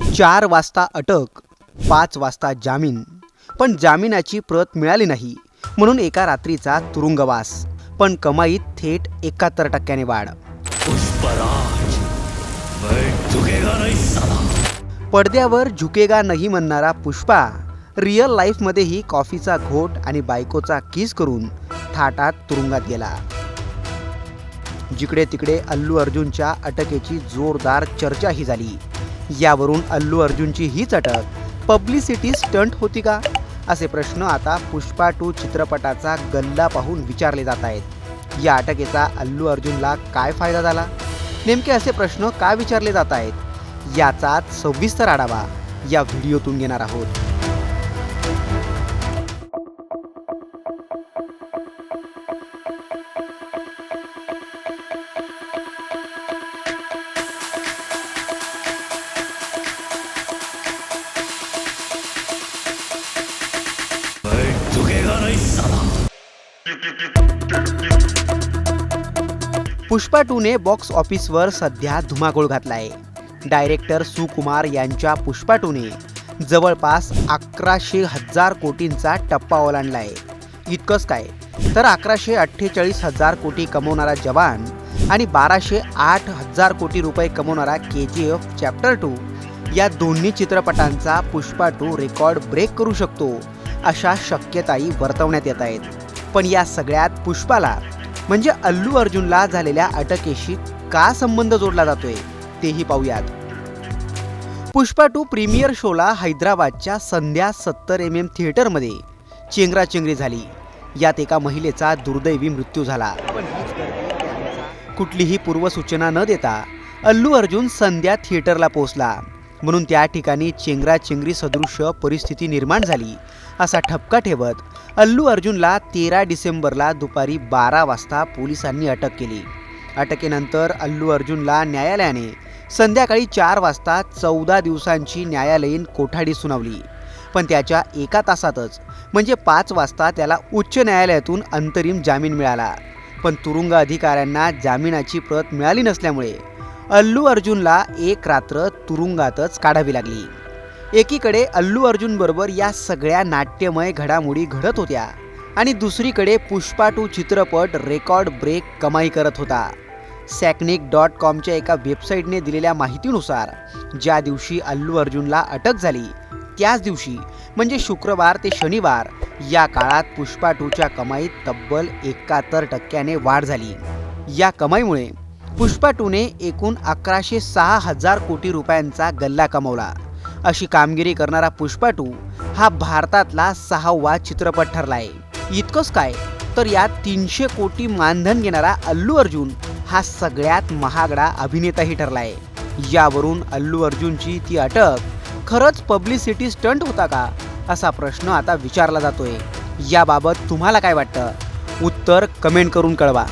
4 वाजता अटक, 5 वाजता जामीन. पण जामिनाची प्रत मिळाली नाही म्हणून एका रात्रीचा तुरुंगवास. पण कमाईत थेट 71% वाढ. पुष्पराज, मैं झुकेगा नहीं साला. पडद्यावर झुकेगा नाही म्हणणारा पुष्पा रिअल लाईफमध्येही कॉफीचा घोट आणि बायकोचा किस करून थाटात तुरुंगात गेला. जिकडे तिकडे अल्लू अर्जुनच्या अटकेची जोरदार चर्चाही झाली. यावरून अल्लू अर्जुनची हीच अटक पब्लिसिटी स्टंट होती का, असे प्रश्न आता पुष्पा 2 चित्रपटाचा गल्ला पाहून विचारले जात आहेत. या अटकेचा अल्लू अर्जुनला काय फायदा झाला, नेमके असे प्रश्न का विचारले जात आहेत, याचाच सविस्तर आढावा या व्हिडिओतून घेणार आहोत. मैं झुकेगा नहीं साला. पुष्पा 2 ने बॉक्स ऑफिसवर सध्या धुमाकूळ घातलाय. डायरेक्टर सुकुमार यांच्या पुष्पा 2 ने जवळपास 1100,000 कोटींचा टप्पा ओलांडलाय. इतकंच काय तर 1148,000 कोटी कमवणारा जवान आणि 1208,000 कोटी रुपये कमवणारा KGF चॅप्टर 2 या दोन्ही चित्रपटांचा पुष्पा 2 रेकॉर्ड ब्रेक करू शकतो अशा शक्यताही वर्तवण्यात येत आहेत. पण या सगळ्यात पुष्पाला म्हणजे अल्लू अर्जुनला झालेल्या अटकेशी का संबंध जोडला जातोय तेही पाहूयात. पुष्पा 2 प्रीमियर शोला हैदराबादच्या संध्या 70 mm थिएटरमध्ये चेंगराचेंगरी झाली. यात एका महिलेचा दुर्दैवी मृत्यू झाला. कुठलीही पूर्वसूचना न देता अल्लू अर्जुन संध्या थिएटरला पोहोचला म्हणून त्या ठिकाणी चेंगराचेंगरी सदृश्य परिस्थिती निर्माण झाली असा ठपका ठेवत अल्लू अर्जुनला 13 डिसेंबरला दुपारी 12 वाजता पोलिसांनी अटक केली. अटकेनंतर अल्लू अर्जुनला न्यायालयाने संध्याकाळी 4 वाजता 14 दिवसांची न्यायालयीन कोठडी सुनावली. पण त्याच्या एका तासातच म्हणजे 5 वाजता त्याला उच्च न्यायालयातून अंतरिम जामीन मिळाला. पण तुरुंग अधिकाऱ्यांना जामिनाची प्रत मिळाली नसल्यामुळे अल्लू अर्जुनला एक रात्र तुरुंगातच काढावी लागली. एकीकडे अल्लू अर्जुन बरोबर या सगळ्या नाट्यमय घडामोडी घडत होत्या आणि दुसरीकडे पुष्पा 2 चित्रपट रेकॉर्ड ब्रेक कमाई करत होता. सॅकनिक.comच्या एका वेबसाईटने दिलेल्या माहितीनुसार ज्या दिवशी अल्लू अर्जुनला अटक झाली त्याच दिवशी म्हणजे शुक्रवार ते शनिवार या काळात पुष्पा 2च्या कमाईत तब्बल 71% वाढ झाली. या कमाईमुळे पुष्पा 2 ने एकूण 1106,000 कोटी रुपयांचा गल्ला कमवला. अशी कामगिरी करणारा पुष्पा 2 हा भारतातला 6वा चित्रपट ठरलाय. इतकंच काय तर यात 300 कोटी मानधन घेणारा अल्लू अर्जुन हा सगळ्यात महागडा अभिनेताही ठरलाय. यावरून अल्लू अर्जुनची ती अटक खरंच पब्लिसिटी स्टंट होता का, असा प्रश्न आता विचारला जातोय. याबाबत तुम्हाला काय वाटतं, उत्तर कमेंट करून कळवा.